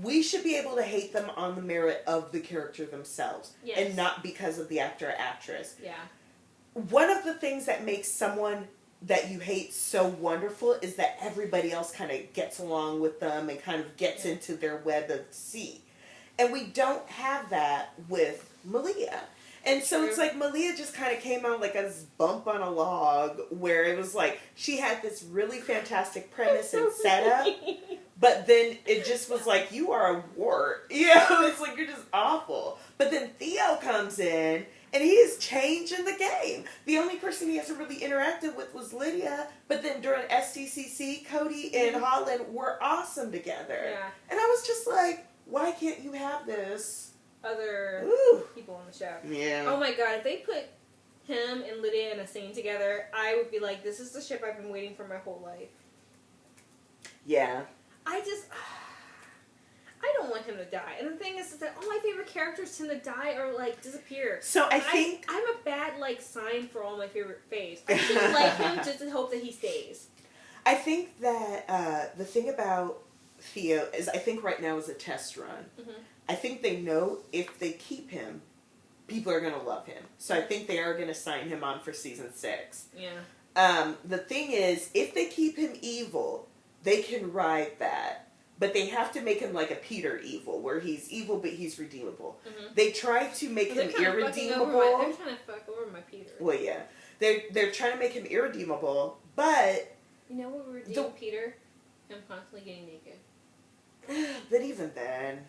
we should be able to hate them on the merit of the character themselves. Yes. And not because of the actor or actress. Yeah. One of the things that makes someone that you hate so wonderful is that everybody else kind of gets along with them and kind of gets into their web of sea. And we don't have that with Malia. And so it's like Malia just kind of came out like a bump on a log, where it was like she had this really fantastic premise and setup, but then it just was like, you are a wart. You know, it's like, you're just awful. But then Theo comes in and he is changing the game. The only person he hasn't really interacted with was Lydia, but then during STCC, Cody and Holland were awesome together. Yeah. And I was just like, why can't you have this? Other people on the show. Yeah. Oh my god, if they put him and Lydia in a scene together, I would be like, this is the ship I've been waiting for my whole life. Yeah. I don't want him to die. And the thing is that all my favorite characters tend to die or, like, disappear. So I think... I'm a bad, like, sign for all my favorite faves. I should like him just to hope that he stays. I think that the thing about Theo is, I think right now is a test run. I think they know if they keep him, people are going to love him. So I think they are going to sign him on for season 6. Yeah. The thing is, if they keep him evil, they can ride that. But they have to make him like a Peter evil, where he's evil but he's redeemable. They try to make him irredeemable. They're trying to fuck over my Peter. Well, yeah. They're trying to make him irredeemable, but... You know what would redeem Peter? Him constantly getting naked. But even then...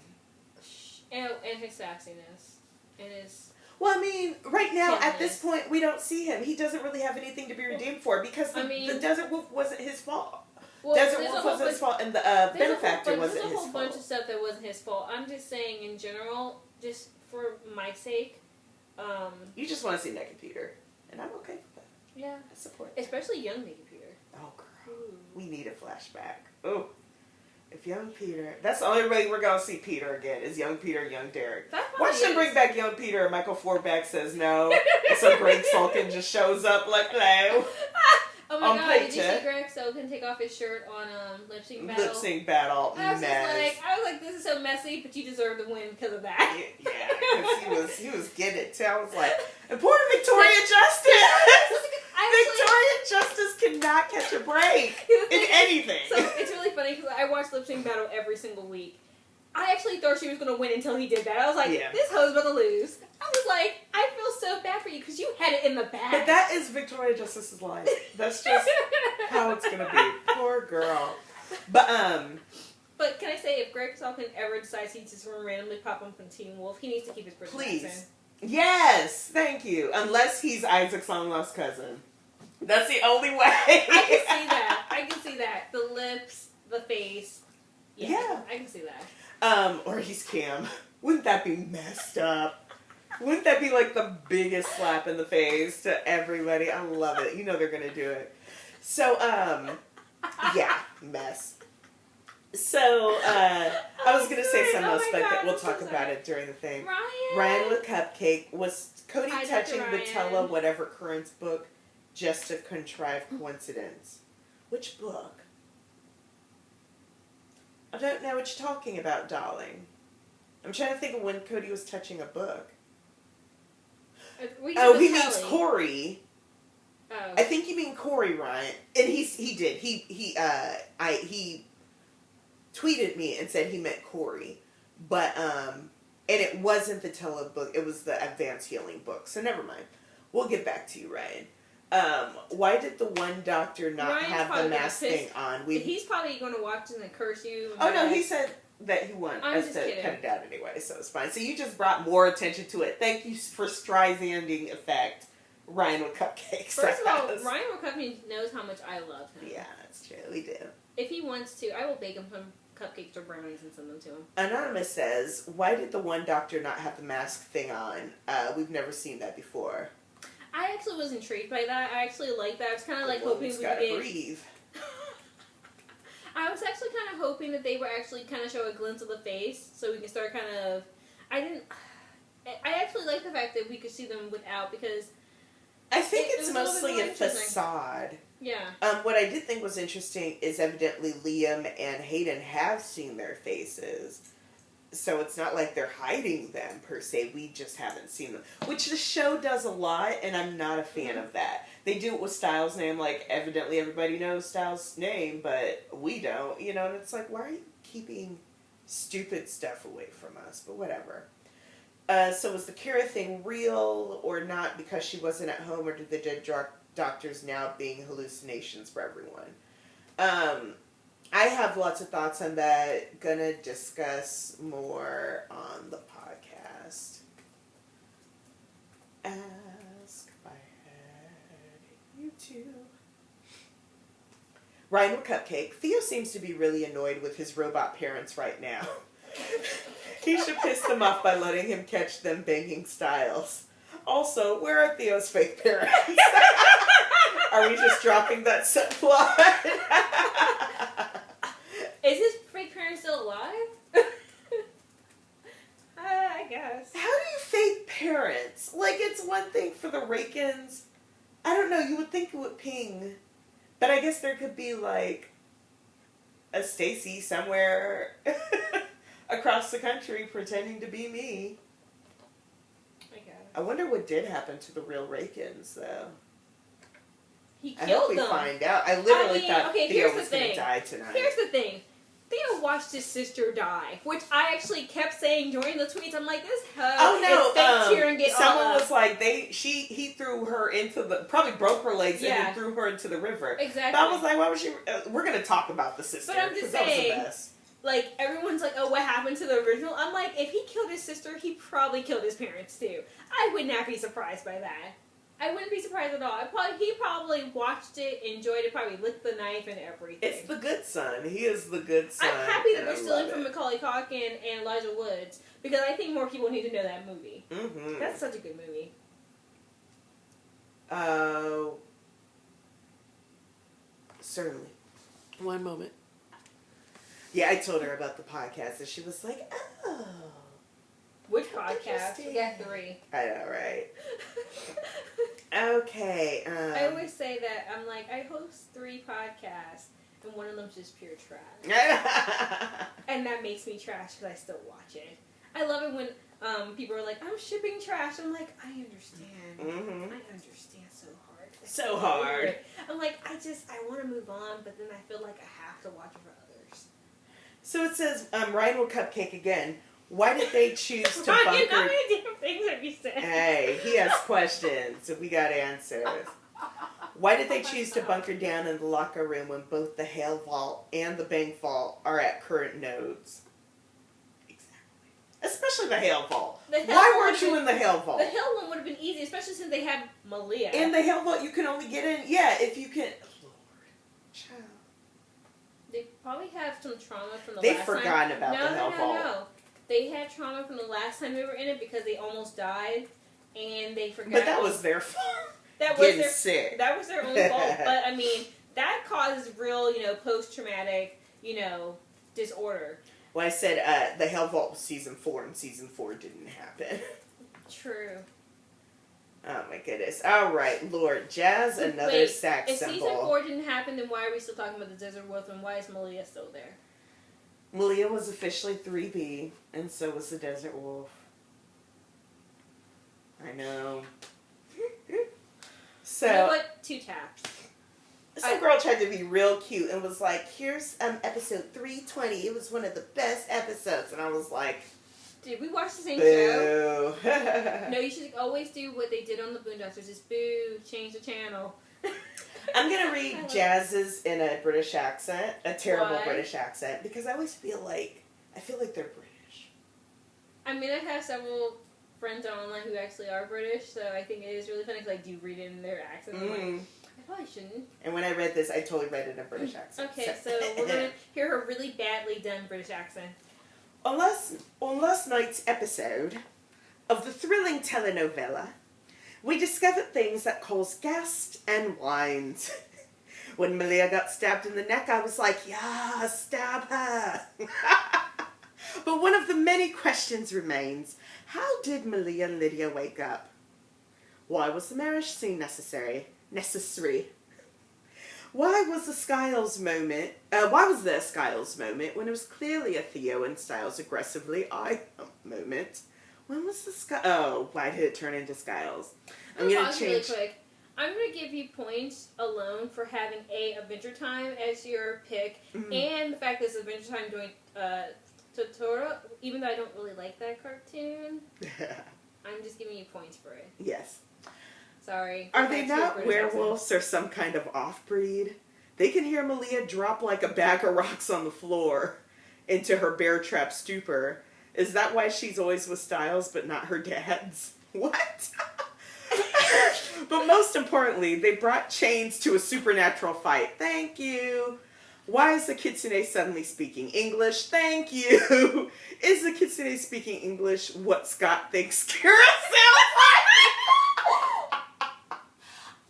And his sassiness. And his... Well, I mean, right now, at this point, we don't see him. He doesn't really have anything to be redeemed for, because the Desert Wolf wasn't his fault. Well, Desert Wolf wasn't his fault, and the Benefactor wasn't his fault. There's a whole bunch of stuff that wasn't his fault. I'm just saying, in general, just for my sake... you just want to see naked Peter, and I'm okay with that. Yeah. I support that. Especially young naked Peter. Oh, girl. Ooh. We need a flashback. Oh. If young Peter... That's the only way we're going to see Peter again, is young Peter, young Derek. Watch them bring back young Peter, and Michael Forsberg says no. And so Greg Sulkin just shows up like, hello. Oh my god, did you see Greg Sulkin take off his shirt on Lip Sync Battle? Lip Sync Battle, I was like, this is so messy, but you deserve to win because of that. Yeah, because he was getting it too. I was like, and poor Victoria Justice! Victoria Justice cannot catch a break in anything. So it's really funny because I watch Lip Sync Battle every single week. I actually thought she was going to win until he did that. I was like, this hoe's about to lose. I was like, I feel so bad for you because you had it in the bag. But that is Victoria Justice's life. That's just how it's going to be. Poor girl. But can I say, if Greg Sulkin ever decides he just randomly pop up from Teen Wolf, he needs to keep his British accent. Yes, thank you. Unless he's Isaac's long-lost cousin. That's the only way. I can see that. I can see that. The lips, the face. Yeah. I can see that. Or he's Cam. Wouldn't that be messed up? Wouldn't that be like the biggest slap in the face to everybody? I love it. You know they're going to do it. So, yeah, mess. So, I was going to say something else, but we'll talk about it during the thing. Ryan with Cupcake. Was Cody touching the Tella Whatever Currents book just a contrived coincidence? Which book? I don't know what you're talking about, darling. I'm trying to think of when Cody was touching a book. Oh, he means Corey. Oh. I think you mean Corey, Ryan. And he did. He tweeted me and said he meant Corey. But, and it wasn't the telebook, it was the Advanced Healing book. So never mind. We'll get back to you, Ryan. Why did the one doctor not Ryan's have the mask thing on? He's probably going to watch and curse you. Oh, no, he said that he wanted us to cut it down anyway, so it's fine. So you just brought more attention to it. Thank you for Streisanding effect, Ryan with Cupcakes. First of all, Ryan with Cupcakes knows how much I love him. Yeah, that's true. We do. If he wants to, I will bake him some cupcakes or brownies and send them to him. Anonymous says, why did the one doctor not have the mask thing on? We've never seen that before. I actually was intrigued by that. I actually liked that. I was kind of like hoping we could get... breathe. I was actually kind of hoping that they would actually kind of show a glimpse of the face, so we can start kind of... I actually like the fact that we could see them without, because... I think it's mostly a facade. Yeah. What I did think was interesting is evidently Liam and Hayden have seen their faces. So it's not like they're hiding them, per se. We just haven't seen them. Which the show does a lot, and I'm not a fan of that. They do it with Stiles' name, like, evidently everybody knows Stiles' name, but we don't, you know? And it's like, why are you keeping stupid stuff away from us? But whatever. So was the Kira thing real or not because she wasn't at home, or did the dead doctors now being hallucinations for everyone? I have lots of thoughts on that. Gonna discuss more on the podcast. Ask my head, you too. Ryan with Cupcake. Theo seems to be really annoyed with his robot parents right now. He should piss them off by letting him catch them banging Stiles. Also, where are Theo's fake parents? Are we just dropping that subplot? Is his fake parents still alive? I guess. How do you fake parents? Like, it's one thing for the Rakins. I don't know, you would think it would ping. But I guess there could be, like, a Stacy somewhere across the country pretending to be me. I guess. I wonder what did happen to the real Rakins, though. He killed I hope we them. find out. I literally thought Theo was going to die tonight. Here's the thing. Theo watched his sister die, which I actually kept saying during the tweets. I'm like, this hoe is fake cheering get someone all was like, he threw her into the, probably broke her legs and then threw her into the river. Exactly. But I was like, why was she, we're going to talk about the sister. But I'm just saying, that was the best. Like, everyone's like, oh, what happened to the original? I'm like, if he killed his sister, he probably killed his parents too. I would not be surprised by that. I wouldn't be surprised at all. He probably watched it, enjoyed it, probably licked the knife and everything. It's the good son. He is the good son. I'm happy that they're stealing from Macaulay Culkin and Elijah Woods, because I think more people need to know that movie. Mm-hmm. That's such a good movie. Certainly. One moment. Yeah, I told her about the podcast, and she was like, oh. Which podcast? We got 3. I know, right? Okay. I always say that. I'm like, I host 3 podcasts, and one of them's just pure trash. And that makes me trash because I still watch it. I love it when people are like, I'm shipping trash. I'm like, I understand. Mm-hmm. I understand so hard. So hard. I'm like, I want to move on, but then I feel like I have to watch it for others. So it says, Ryan will Cupcake again. Why did they choose to bunker... How many different things have you said? Hey, he has questions, so we got answers. Why did they choose to bunker down in the locker room when both the Hail Vault and the Bank Vault are at current nodes? Exactly. Especially the Hail Vault. Why weren't you in the Hail Vault? The Hail one would have been easy, especially since they have Malia. In the Hail Vault, you can only get in... Yeah, if you can... Lord. Child. They probably have some trauma from the They've last time. They've forgotten about the Hail Vault. No. They had trauma from the last time they were in it because they almost died, and they forgot. But that was their fault. That was Getting sick. That was their own fault. But I mean, that causes real, post-traumatic, disorder. Well, I said the Hell Vault was season 4, and season 4 didn't happen. True. Oh my goodness! All right, Lord, Jazz, another sax symbol. If season 4 didn't happen, then why are we still talking about the Desert Wolf, and why is Malia still there? Malia was officially 3B, and so was the Desert Wolf. I know. So, you know what? 2 taps. Some girl tried to be real cute and was like, here's episode 320. It was one of the best episodes. And I was like, did we watch the same boo. show? No, you should always do what they did on the Boondocks. Just boo, change the channel. I'm going to read Jazz's in a British accent, a terrible Why? British accent, because I always feel like they're British. I mean, I have several friends online who actually are British, so I think it is really funny because I do read it in their accent. I'm like, I probably shouldn't. And when I read this, I totally read it in a British accent. Okay, so we're going to hear her really badly done British accent. On last night's episode of the thrilling telenovela, we discovered things that caused gas and whined. When Malia got stabbed in the neck, I was like, yeah, stab her. But one of the many questions remains, how did Malia and Lydia wake up? Why was the marriage scene necessary? Why was there a Stiles moment when it was clearly a Theo and Stiles aggressively moment? When was the why did it turn into Stiles? I'm going to change. Really quick. I'm going to give you points alone for having Adventure Time as your pick, and the fact that it's Adventure Time doing Totoro, even though I don't really like that cartoon. I'm just giving you points for it. Yes. Sorry. Are they not werewolves or some kind of off-breed? They can hear Malia drop like a bag of rocks on the floor into her bear trap stupor. Is that why she's always with Stiles but not her dad's? What? But most importantly, they brought chains to a supernatural fight. Thank you. Why is the kitsune suddenly speaking English? Thank you. Is the kitsune speaking English what Scott thinks Kira sounds like?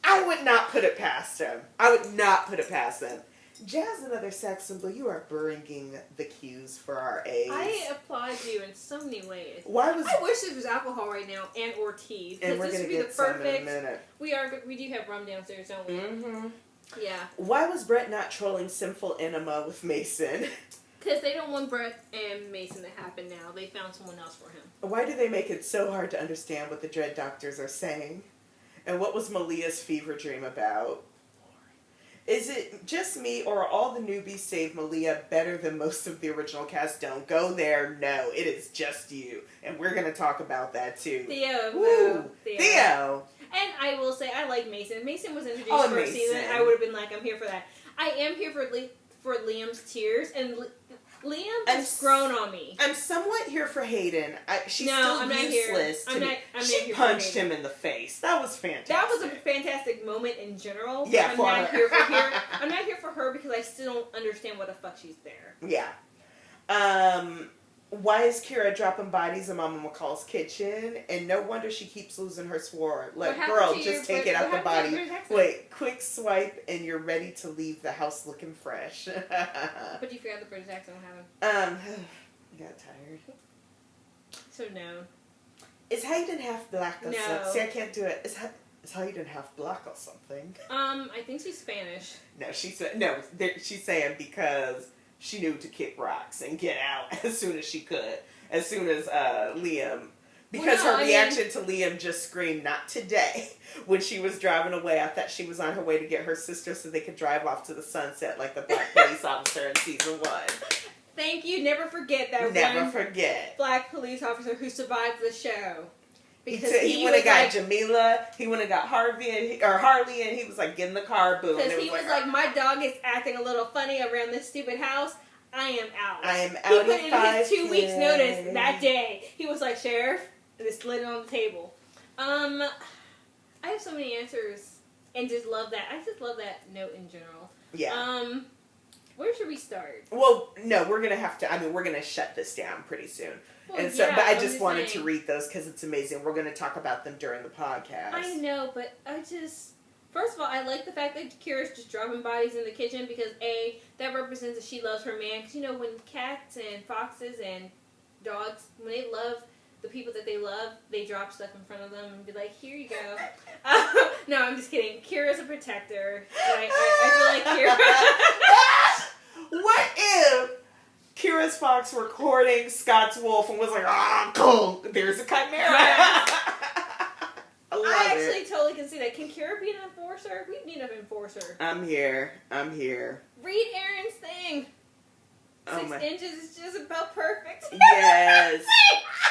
I would not put it past him. Jazz and other Saxon Blue, you are bringing the cues for our A's. I applaud you in so many ways. I wish there was alcohol right now and or tea. And we're going to get some in a minute. We do have rum downstairs, don't we? Mm-hmm. Yeah. Why was Brett not trolling Sinful Enema with Mason? Because they don't want Brett and Mason to happen now. They found someone else for him. Why do they make it so hard to understand what the Dread Doctors are saying? And what was Malia's fever dream about? Is it just me, or are all the newbies save Malia better than most of the original cast? Don't go there. No, it is just you. And we're going to talk about that too. Theo. Woo! Theo! And I will say, I like Mason. Mason was introduced for a season. I would have been like, I'm here for that. I am here for Liam's tears, and Liam has grown on me. I'm somewhat here for Hayden. She's still useless. She punched him in the face. That was fantastic. That was a fantastic moment in general. Yeah, I'm not here for her. I'm not here for her because I still don't understand what the fuck she's there. Yeah. Why is Kira dropping bodies in Mama McCall's kitchen? And no wonder she keeps losing her sword. Like, girl, just take it out the body. Wait, quick swipe and you're ready to leave the house looking fresh. But you forgot the British accent happened. Got tired. So no. Is Hayden half black or no. something? See, I can't do it. Is Hayden half black or something? I think she's Spanish. No, she's saying because she knew to kick rocks and get out as soon as she could. As soon as Liam... Because her reaction to Liam just screamed, not today. When she was driving away, I thought she was on her way to get her sister so they could drive off to the sunset like the black police officer in season 1. Thank you. Never forget that black police officer who survived the show. Because he would have got Jamila, he would have got Harley, and he was like, get in the car, boom. Because he was like, my dog is acting a little funny around this stupid house. I am out. I am out. He put in his 2 weeks notice that day. He was like, Sheriff, and just lit it on the table. I have so many answers and just love that. I just love that note in general. Yeah. Where should we start? Well, no, we're going to shut this down pretty soon. Well, but I just wanted to read those because it's amazing. We're going to talk about them during the podcast. I know, but first of all, I like the fact that Kira's just dropping bodies in the kitchen because, A, that represents that she loves her man. Because, when cats and foxes and dogs, when they love the people that they love, they drop stuff in front of them and be like, here you go. No, I'm just kidding. Kira's a protector. I feel like Kira... What if Kira's fox were courting Scott's wolf and was like, cool, there's a chimera. I actually totally can see that. Can Kira be an enforcer? We need an enforcer. I'm here. Read Aaron's thing. Oh 6 my. inches is just about perfect. Yes.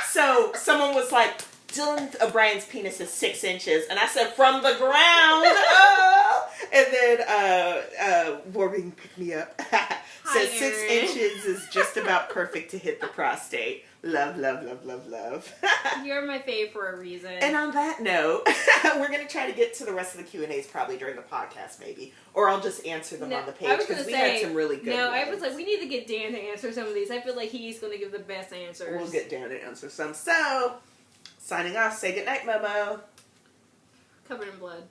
So someone was like, Dylan O'Brien's penis is 6 inches, and I said from the ground. Oh. And then Warby picked me up. Said 6 inches is just about perfect to hit the prostate. Love. You're my fave for a reason. And on that note, we're going to try to get to the rest of the Q&As probably during the podcast maybe. Or I'll just answer them on the page because we had some really good ones. I was like, we need to get Dan to answer some of these. I feel like he's going to give the best answers. We'll get Dan to answer some. So, signing off. Say goodnight, Momo. Covered in blood.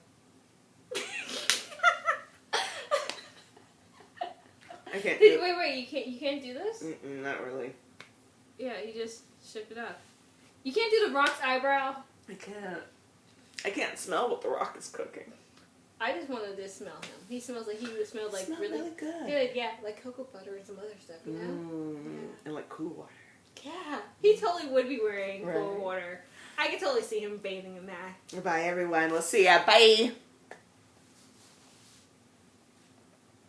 I can't do it. Wait, you can't do this? Not really. Yeah, you just shook it up. You can't do the Rock's eyebrow? I can't smell what the Rock is cooking. I just wanted to smell him. He smells like he would smell like really good. Yeah, like cocoa butter and some other stuff, you know? Yeah. And like cool water. Yeah, he totally would be wearing cool water. I could totally see him bathing in that. Bye, everyone. We'll see ya. Bye.